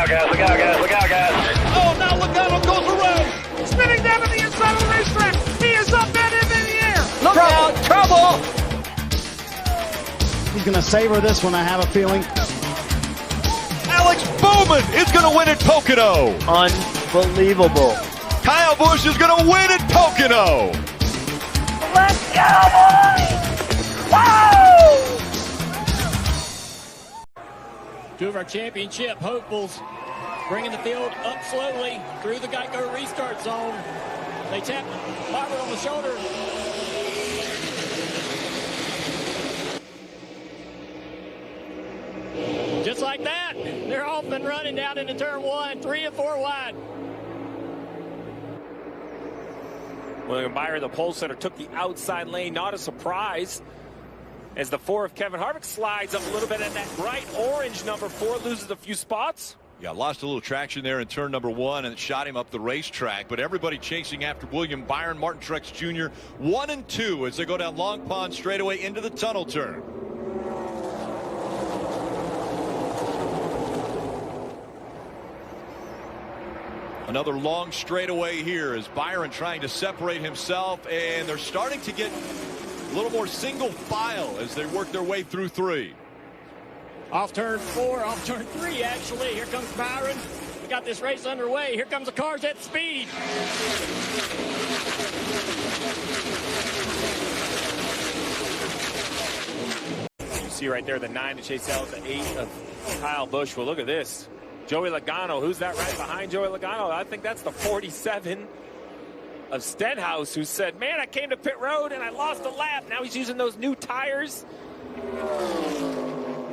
out, guys. Look out, guys. Look out, guys. Oh, now Logano goes around. Spinning down to the inside of the racetrack. He is up and in the air. Look out, trouble. He's going to savor this one, I have a feeling. Alex Bowman is going to win at Pocono. Unbelievable. Kyle Busch is going to win at Pocono. Let's go, boys! Woo! Two of our championship hopefuls bringing the field up slowly through the Geico restart zone. They tap Barber on the shoulder. Just like that, they're off and running down into turn one, 3 and 4 wide. William Byron, the pole setter, took the outside lane. Not a surprise as the 4 of Kevin Harvick slides up a little bit, and that bright orange number 4 loses a few spots. Yeah, lost a little traction there in turn number 1, and it shot him up the racetrack. But everybody chasing after William Byron, Martin Truex Jr. 1 and 2 as they go down Long Pond straightaway into the tunnel turn. Another long straightaway here as Byron trying to separate himself, and they're starting to get a little more single file as they work their way through 3. Off turn 4, off turn 3, actually. Here comes Byron. We got this race underway. Here comes the cars at speed. You see right there the 9 to chase out the 8 of Kyle Busch. Well, look at this. Joey Logano. Who's that right behind Joey Logano? I think that's the 47 of Stenhouse, who said, man, I came to pit road and I lost a lap. Now he's using those new tires.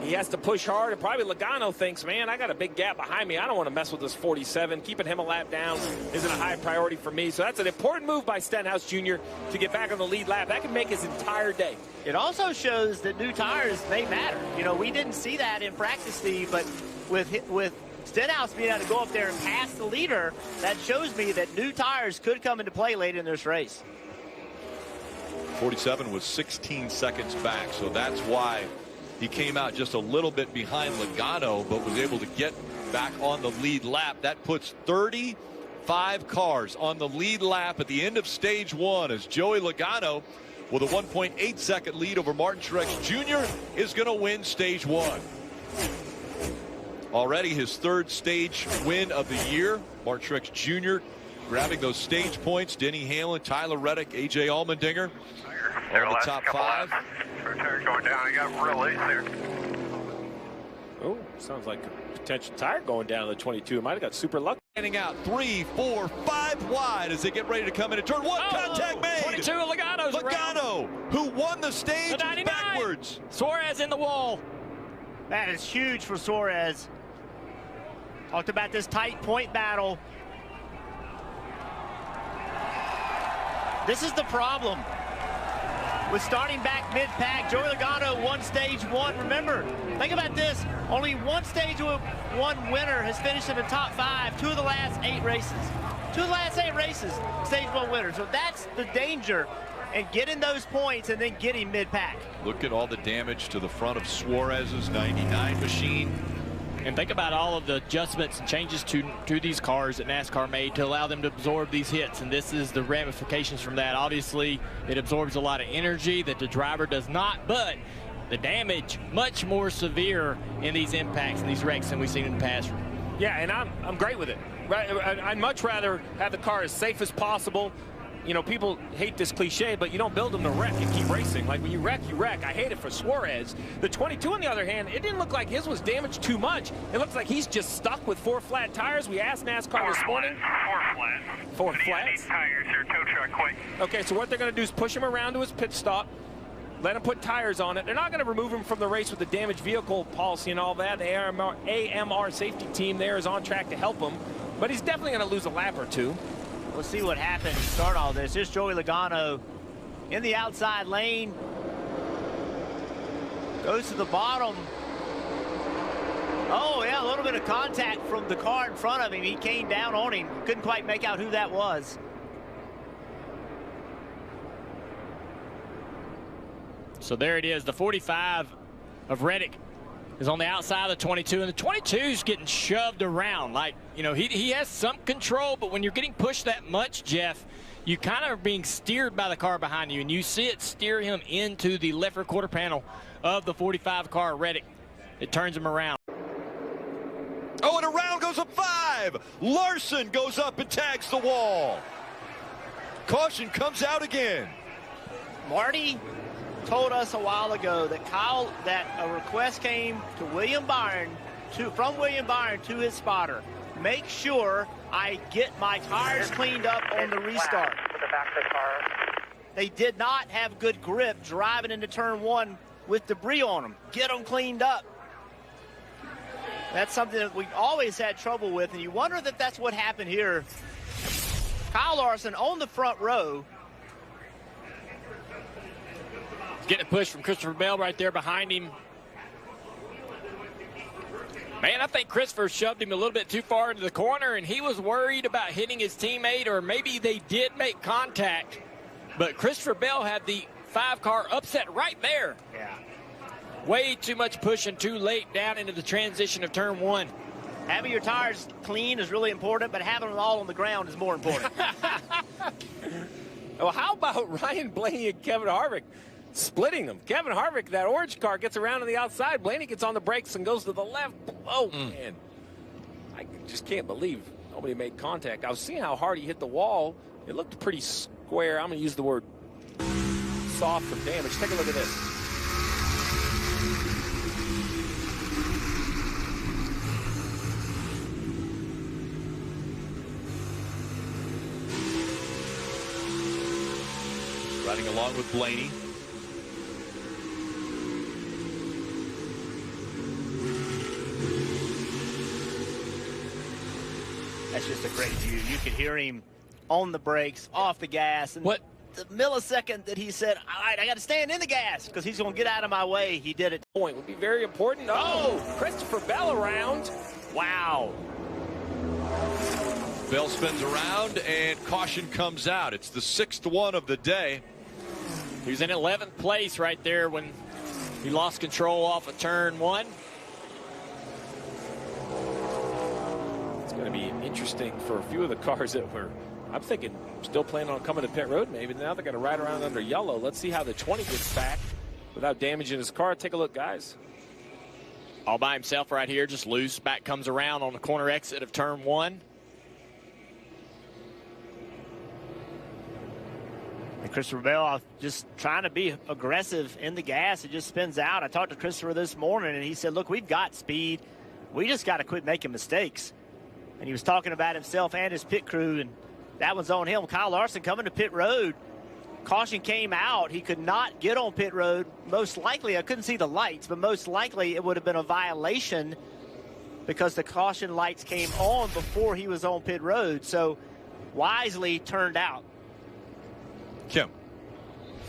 He has to push hard, and probably Logano thinks, man, I got a big gap behind me. I don't want to mess with this 47. Keeping him a lap down isn't a high priority for me. So that's an important move by Stenhouse Jr. to get back on the lead lap. That can make his entire day. It also shows that new tires may matter. You know, we didn't see that in practice, Steve, but with Stenhouse being able to go up there and pass the leader, that shows me that new tires could come into play late in this race. 47 was 16 seconds back, so that's why he came out just a little bit behind Logano, but was able to get back on the lead lap. That puts 35 cars on the lead lap at the end of stage 1 as Joey Logano, with a 1.8 second lead over Martin Truex Jr., is going to win stage 1. Already his 3rd stage win of the year. Martin Truex Jr. grabbing those stage points. Denny Hamlin, Tyler Reddick, A.J. Allmendinger. All the top 5. Tire going down. I got real late there. Oh, sounds like a potential tire going down to the 22. Might have got super lucky. Standing out 3, 4, 5 wide as they get ready to come into turn 1. Contact made. 22, Logano's Logano, who won the stage the backwards. Suarez in the wall. That is huge for Suarez. Talked about this tight point battle. This is the problem with starting back mid-pack. Joey Logano won stage 1. Remember, think about this. Only one stage 1 winner has finished in the top 5 2 of the last 8 races. 2 of the last 8 races, stage 1 winners. So that's the danger, and getting those points and then getting mid-pack. Look at all the damage to the front of Suarez's 99 machine. And think about all of the adjustments and changes to these cars that NASCAR made to allow them to absorb these hits. And this is the ramifications from that. Obviously, it absorbs a lot of energy that the driver does not, but the damage much more severe in these impacts and these wrecks than we've seen in the past. Yeah, and I'm great with it. Right? I'd much rather have the car as safe as possible. You know, people hate this cliche, but you don't build them to wreck and keep racing. Like, when you wreck, you wreck. I hate it for Suarez. The 22, on the other hand, it didn't look like his was damaged too much. It looks like he's just stuck with 4 flat tires. We asked NASCAR this morning. 4 flats. 4 flats? Tires here, tow truck quick. Okay, so what they're going to do is push him around to his pit stop, let him put tires on it. They're not going to remove him from the race with the damaged vehicle policy and all that. The AMR safety team there is on track to help him, but he's definitely going to lose a lap or 2. Let's see what happens to start all this. Here's Joey Logano in the outside lane. Goes to the bottom. Oh, yeah, a little bit of contact from the car in front of him. He came down on him. Couldn't quite make out who that was. So there it is, the 45 of Reddick is on the outside of the 22, and the 22 is getting shoved around. Like, you know, he has some control, but when you're getting pushed that much, Jeff, you kind of are being steered by the car behind you, and you see it steer him into the left rear quarter panel of the 45 car Reddick. It turns him around. Oh, and around goes a 5. Larson goes up and tags the wall. Caution comes out again. Marty told us a while ago that a request came to William Byron, from William Byron to his spotter. Make sure I get my tires cleaned up on the restart. They did not have good grip driving into turn 1 with debris on them. Get them cleaned up. That's something that we've always had trouble with, and you wonder if that's what happened here. Kyle Larson on the front row. Getting a push from Christopher Bell right there behind him. Man, I think Christopher shoved him a little bit too far into the corner, and he was worried about hitting his teammate, or maybe they did make contact. But Christopher Bell had the 5 car upset right there. Yeah. Way too much pushing too late down into the transition of turn 1. Having your tires clean is really important, but having them all on the ground is more important. Well, how about Ryan Blaney and Kevin Harvick splitting them? Kevin Harvick, that orange car, gets around on the outside. Blaney gets on the brakes and goes to the left. Oh, man. I just can't believe nobody made contact. I was seeing how hard he hit the wall. It looked pretty square. I'm going to use the word soft for damage. Take a look at this. Riding along with Blaney. That's just a great view. You could hear him on the brakes, off the gas. And what? The millisecond that he said, all right, I got to stand in the gas because he's going to get out of my way, he did it. Point would be very important. Oh, Christopher Bell around. Wow. Bell spins around and caution comes out. It's the 6th one of the day. He was in 11th place right there when he lost control off of turn 1. It's going to be interesting for a few of the cars that were, I'm thinking, still planning on coming to pit road maybe. Now they're going to ride around under yellow. Let's see how the 20 gets back without damaging his car. Take a look, guys. All by himself right here, just loose. Back comes around on the corner exit of turn 1. And Christopher Bell just trying to be aggressive in the gas. It just spins out. I talked to Christopher this morning, and he said, look, we've got speed. We just got to quit making mistakes. And he was talking about himself and his pit crew, and that one's on him. Kyle Larson coming to pit road. Caution came out. He could not get on pit road. Most likely, I couldn't see the lights, but most likely it would have been a violation because the caution lights came on before he was on pit road. So wisely turned out. Kim.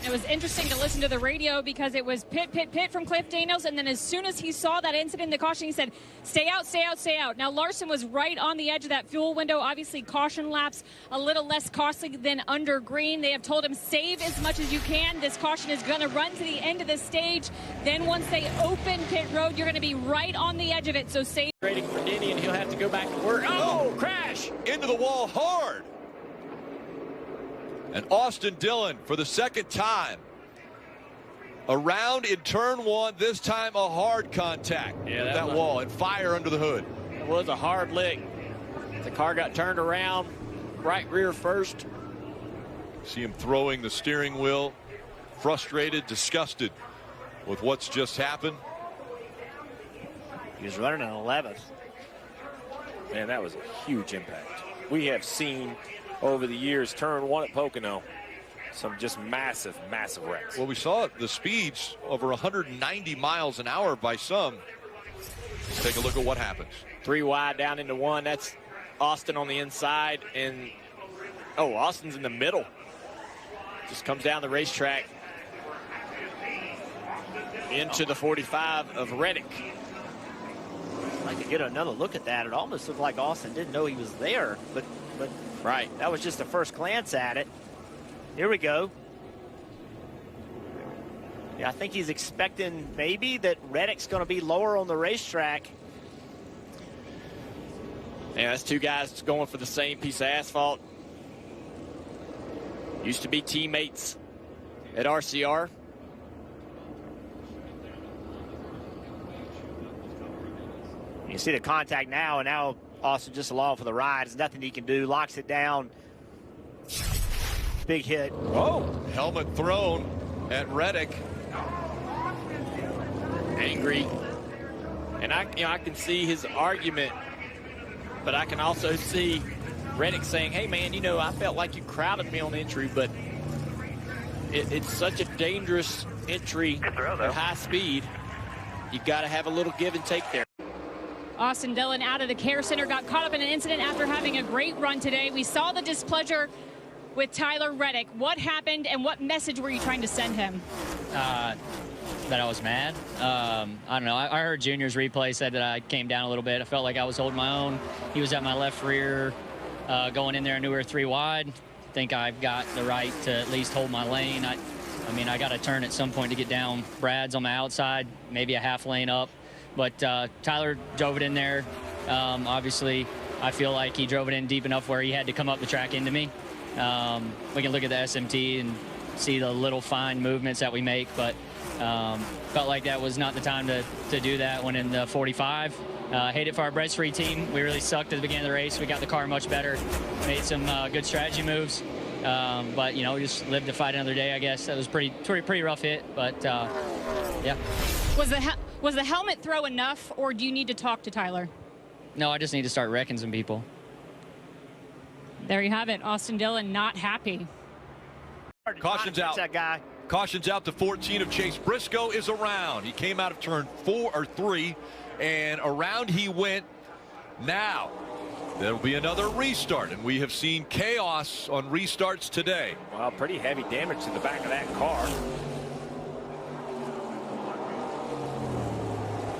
It was interesting to listen to the radio because it was pit, pit, pit from Cliff Daniels. And then as soon as he saw that incident, the caution, he said, stay out, stay out, stay out. Now, Larson was right on the edge of that fuel window. Obviously, caution laps a little less costly than under green. They have told him, save as much as you can. This caution is going to run to the end of the stage. Then once they open pit road, you're going to be right on the edge of it. So save. Rating for Denny, and he'll have to go back to work. Oh, crash! Into the wall hard. And Austin Dillon, for the 2nd time, around in turn 1, this time a hard contact with that wall and fire under the hood. It was a hard lick. The car got turned around, right rear first. See him throwing the steering wheel, frustrated, disgusted with what's just happened. He was running an 11th. Man, that was a huge impact. We have seen over the years, turn 1 at Pocono, some just massive, massive wrecks. Well, we saw the speeds over 190 miles an hour by some. Let's take a look at what happens. 3 wide down into 1. That's Austin on the inside. And, oh, Austin's in the middle. Just comes down the racetrack into the 45 of Reddick. I'd like to get another look at that. It almost looked like Austin didn't know he was there, but right, that was just the first glance at it. Here we go. Yeah, I think he's expecting maybe that Reddick's going to be lower on the racetrack. Yeah, that's two guys going for the same piece of asphalt. Used to be teammates at RCR. You see the contact now, and now Austin just along for the ride. There's nothing he can do. Locks it down. Big hit. Oh, helmet thrown at Reddick. Angry. And I can see his argument, but I can also see Reddick saying, hey, man, I felt like you crowded me on entry, but it's such a dangerous entry at high speed. You got to have a little give and take there. Austin Dillon out of the care center, got caught up in an incident after having a great run today. We saw the displeasure with Tyler Reddick. What happened and what message were you trying to send him? That I was mad. I don't know. I heard Junior's replay said that I came down a little bit. I felt like I was holding my own. He was at my left rear going in there. I knew we were 3 wide. I think I've got the right to at least hold my lane. I mean, I got to turn at some point to get down. Brad's on my outside, maybe a half lane up. But Tyler drove it in there. Obviously, I feel like he drove it in deep enough where he had to come up the track into me. We can look at the SMT and see the little fine movements that we make, but felt like that was not the time to do that when in the 45. Hate it for our breast-free team. We really sucked at the beginning of the race. We got the car much better, made some good strategy moves, but we just lived to fight another day, I guess. That was pretty rough hit, but yeah. Was the helmet throw enough, or do you need to talk to Tyler? No, I just need to start wrecking some people. There you have it. Austin Dillon not happy. Caution's out. That guy. Caution's out to 14 of Chase Briscoe is around. He came out of turn 4 or 3, and around he went. Now, there'll be another restart, and we have seen chaos on restarts today. Well, pretty heavy damage to the back of that car.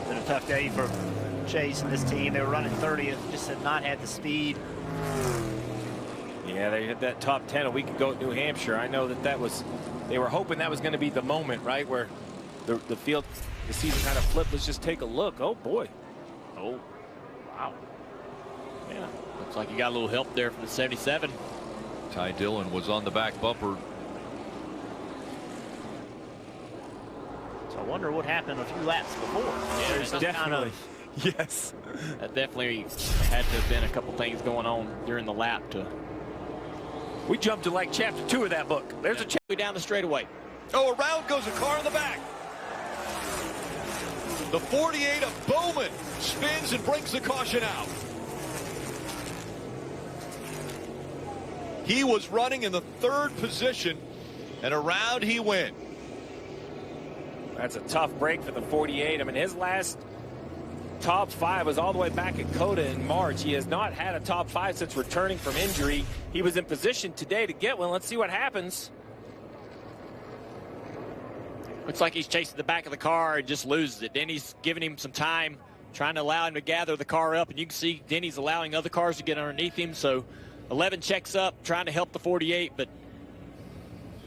Been a tough day for Chase and this team. They were running 30th, just had not had the speed. Yeah, they hit that top 10 a week ago at New Hampshire. I know that they were hoping that was going to be the moment, right, where the field, the season kind of flipped. Let's just take a look. Oh, boy. Oh, wow. Yeah, looks like you got a little help there from the 77. Ty Dillon was on the back bumper. So I wonder what happened a few laps before. Yeah, There's some definitely. kind of... Yes. That definitely had to have been a couple things going on during the lap to... We jumped to like chapter 2 of that book. There's a chapter down the straightaway. Oh, around goes a car in the back. The 48 of Bowman spins and brings the caution out. He was running in the 3rd position, and around he went. That's a tough break for the 48. I mean, his last top 5 was all the way back at COTA in March. He has not had a top 5 since returning from injury. He was in position today to get one. Let's see what happens. Looks like he's chasing the back of the car and just loses it. Denny's giving him some time, trying to allow him to gather the car up, and you can see Denny's allowing other cars to get underneath him. So 11 checks up, trying to help the 48, but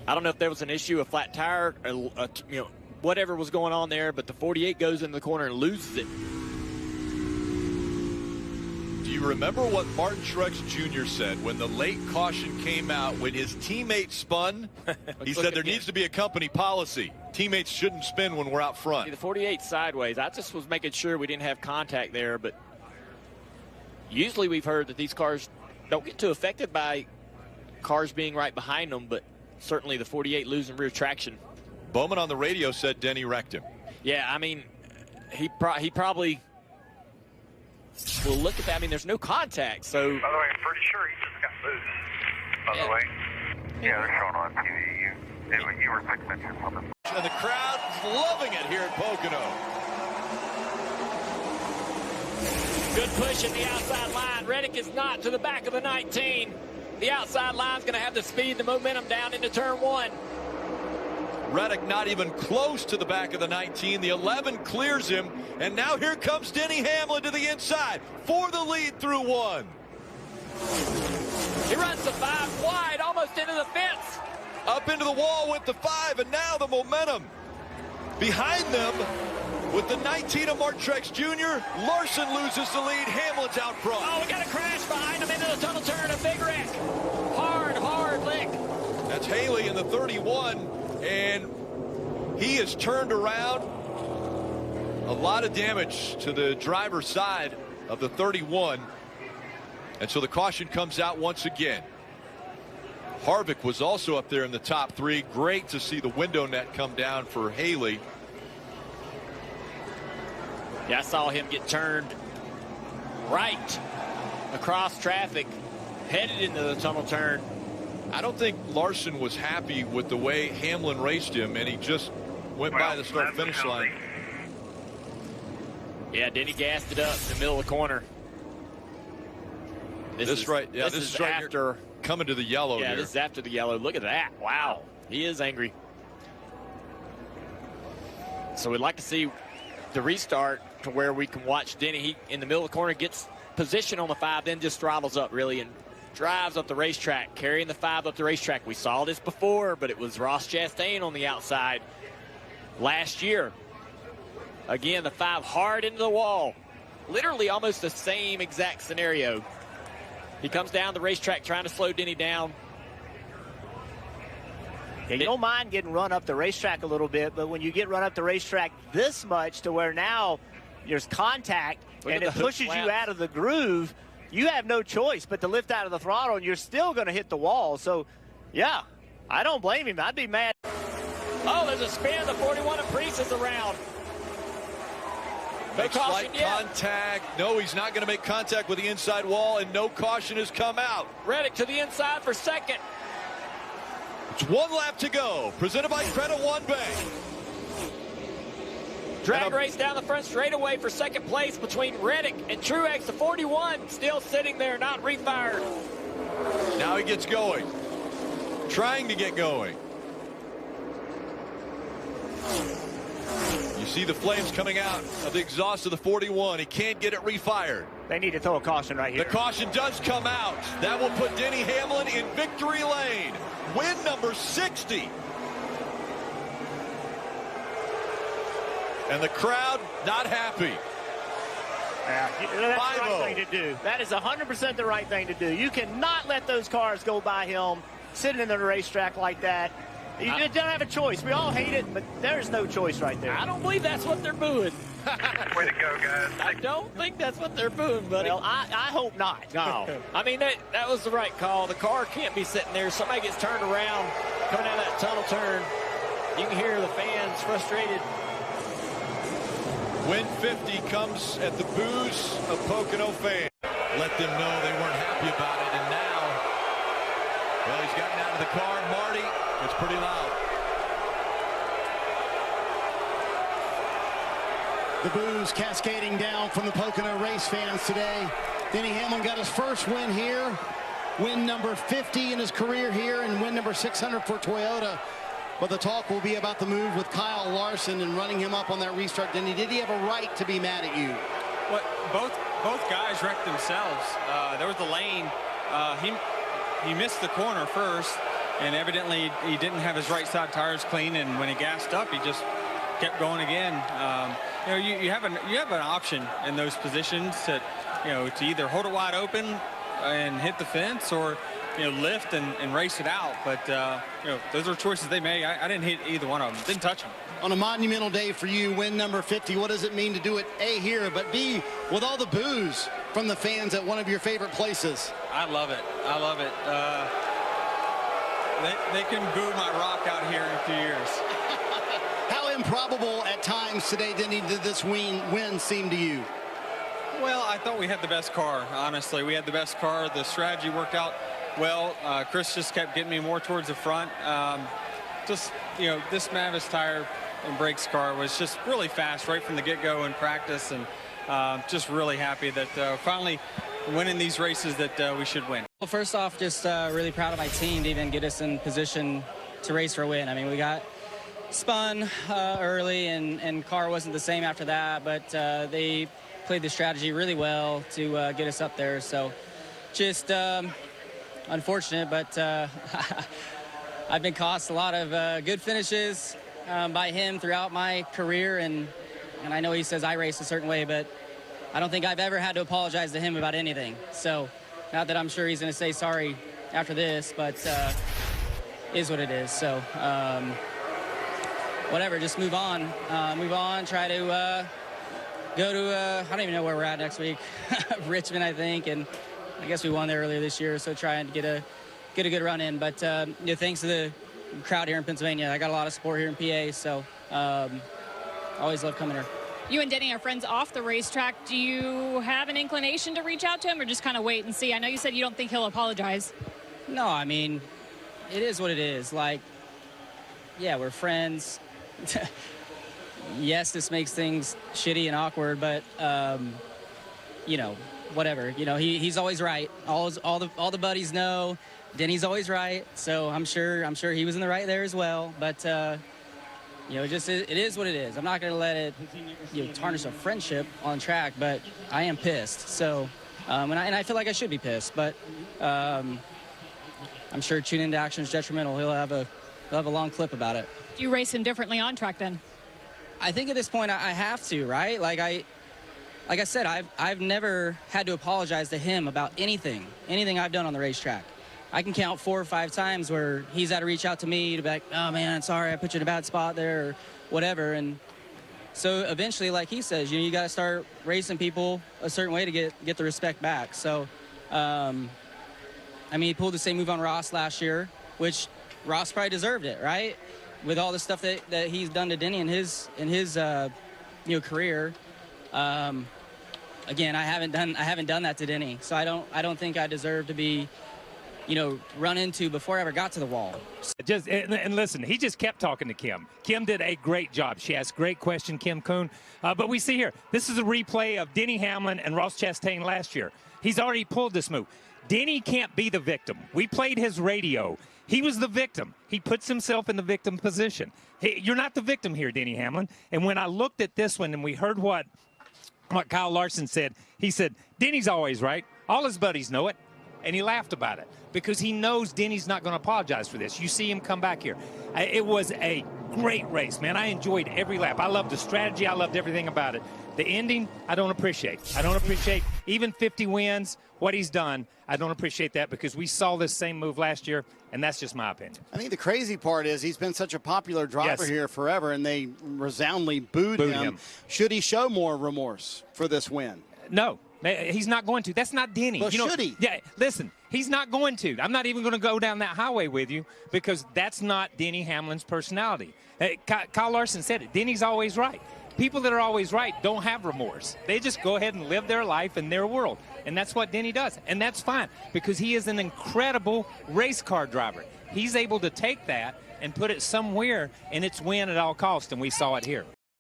I don't know if there was an issue, a flat tire, or, whatever was going on there, but the 48 goes in the corner and loses it. Do you remember what Martin Truex Jr. said when the late caution came out, when his teammate spun? He said there needs to be a company policy. Teammates shouldn't spin when we're out front. The 48 sideways. I just was making sure we didn't have contact there, but usually we've heard that these cars don't get too affected by cars being right behind them, but certainly the 48 losing rear traction. Bowman on the radio said Denny wrecked him. Yeah, I mean, he probably will look at that. I mean, there's no contact, so. By the way, I'm pretty sure he just got loose. By the way, yeah, they're showing on TV. You were 6 minutes on this. And the crowd is loving it here at Pocono. Good push at the outside line. Reddick is not to the back of the 19. The outside line's going to have the speed, the momentum down into turn 1. Reddick not even close to the back of the 19. The 11 clears him, and now here comes Denny Hamlin to the inside for the lead through 1. He runs the 5 wide, almost into the fence. Up into the wall with the 5, and now the momentum Behind them, with the 19 of Mark Truex Jr., Larson loses the lead. Hamlin's out front. Oh, we got a crash behind him into the tunnel turn. A big wreck. Hard lick. That's Haley in the 31, and he is turned around. A lot of damage to the driver's side of the 31. And so the caution comes out once again. Harvick was also up there in the top 3. Great to see the window net come down for Haley. Yeah, I saw him get turned right across traffic, headed into the tunnel turn. I don't think Larson was happy with the way Hamlin raced him, and he just went by the start-finish line. Yeah, Denny gassed it up in the middle of the corner. This is right after coming to the yellow. Yeah, here. this is after the yellow. Look at that. Wow. He is angry. So we'd like to see the restart to where we can watch Denny. He, in the middle of the corner, gets position on the 5, then just throttles up, really, and drives up the racetrack, carrying the 5 up the racetrack. We saw this before, but it was Ross Chastain on the outside last year. Again, the 5 hard into the wall. Literally almost the same exact scenario. He comes down the racetrack trying to slow Denny down. Yeah, you don't mind getting run up the racetrack a little bit, but when you get run up the racetrack this much to where now there's contact and it pushes you out of the groove, you have no choice but to lift out of the throttle, and you're still going to hit the wall. So, yeah, I don't blame him. I'd be mad. Oh, there's a spin. The 41 of Priest is around. Makes slight contact. No, he's not going to make contact with the inside wall, and no caution has come out. Reddick to the inside for second. It's 1 lap to go. Presented by Credit One Bank. Drag race down the front straightaway for second place between Reddick and Truex. The 41 still sitting there, not refired. Now he gets going. Trying to get going. You see the flames coming out of the exhaust of the 41. He can't get it refired. They need to throw a caution right here. The caution does come out. That will put Denny Hamlin in victory lane. Win number 60. And the crowd not happy. Yeah, that's the right thing to do. That is 100% the right thing to do. You cannot let those cars go by him sitting in the racetrack like that. You don't have a choice. We all hate it, but there's no choice right there. I don't believe that's what they're booing. Way to go, guys. I don't think that's what they're booing, buddy. Well, I hope not. No. I mean, that was the right call. The car can't be sitting there. Somebody gets turned around coming out of that tunnel turn. You can hear the fans frustrated. Win 50 comes at the boos of Pocono fans. Let them know they weren't happy about it, and now, well, he's gotten out of the car. Marty, it's pretty loud. The boos cascading down from the Pocono race fans today. Denny Hamlin got his first win here. Win number 50 in his career here, and win number 600 for Toyota. But the talk will be about the move with Kyle Larson and running him up on that restart. Denny, did he have a right to be mad at you? Well, both guys wrecked themselves. There was the lane. He missed the corner first, and evidently he didn't have his right side tires clean. And when he gassed up, he just kept going again. You know, you have an option in those positions to either hold it wide open and hit the fence, or lift and race it out. But those are choices they made. I didn't hit either one of them. Didn't touch them. On a monumental day for you, win number 50. What does it mean to do it, A, here, but B, with all the boos from the fans at one of your favorite places? I love it. I love it. They can boo my rock out here in a few years. How improbable at times today, Denny, did this win seem to you? Well, I thought we had the best car, honestly. We had the best car. The strategy worked out well. Chris just kept getting me more towards the front. This Mavis tire and brakes car was just really fast right from the get-go in practice, and just really happy that finally winning these races that we should win. Well, first off, just really proud of my team to even get us in position to race for a win. I mean, we got spun early, and car wasn't the same after that, but they played the strategy really well to get us up there. So just unfortunate, but I've been cost a lot of good finishes, by him throughout my career, and I know he says I race a certain way, but I don't think I've ever had to apologize to him about anything. So, not that I'm sure he's going to say sorry after this, but is what it is. So, whatever, just move on. Try to go to, I don't even know where we're at next week. Richmond, I think, and I guess we won there earlier this year, so try and get a good run in. But thanks to the crowd here in Pennsylvania, I got a lot of support here in PA, so always love coming here. You and Denny are friends off the racetrack. Do you have an inclination to reach out to him or just kind of wait and see? I know you said you don't think he'll apologize. No, I mean, it is what it is. Like, yeah, we're friends. Yes, this makes things shitty and awkward, but, whatever. He's always right. All the buddies know Denny's always right, so I'm sure he was in the right there as well. But it is what it is. I'm not going to let it tarnish a friendship on track, but I am pissed. So, and I feel like I should be pissed, but I'm sure tune into Action's detrimental. He'll have a long clip about it. Do you race him differently on track then? I think at this point I have to, right? Like I said, I've never had to apologize to him about anything I've done on the racetrack. I can count 4 or 5 times where he's had to reach out to me to be like, oh man, sorry, I put you in a bad spot there or whatever. And so eventually, like he says, you got to start racing people a certain way to get the respect back. So, he pulled the same move on Ross last year, which Ross probably deserved it, right? With all the stuff that he's done to Denny in his career. Again, I haven't done that to Denny, so I don't think I deserve to be run into before I ever got to the wall. And listen, he just kept talking to Kim. Kim did a great job. She asked great question, Kim Kuhn. But we see here, this is a replay of Denny Hamlin and Ross Chastain last year. He's already pulled this move. Denny can't be the victim. We played his radio. He was the victim. He puts himself in the victim position. Hey, you're not the victim here, Denny Hamlin. And when I looked at this one and we heard what Kyle Larson said, he said, Denny's always right. All his buddies know it. And he laughed about it because he knows Denny's not going to apologize for this. You see him come back here. It was a great race, man. I enjoyed every lap. I loved the strategy. I loved everything about it. The ending, I don't appreciate. I don't appreciate even 50 wins, what he's done. I don't appreciate that because we saw this same move last year, and that's just my opinion. I think the crazy part is he's been such a popular driver here forever, and they resoundingly booed him. Should he show more remorse for this win? No. He's not going to. That's not Denny. Well, should he? Yeah, listen, he's not going to. I'm not even going to go down that highway with you because that's not Denny Hamlin's personality. Kyle Larson said it. Denny's always right. People that are always right don't have remorse. They just go ahead and live their life in their world. And that's what Denny does. And that's fine because he is an incredible race car driver. He's able to take that and put it somewhere, and it's win at all costs, and we saw it here.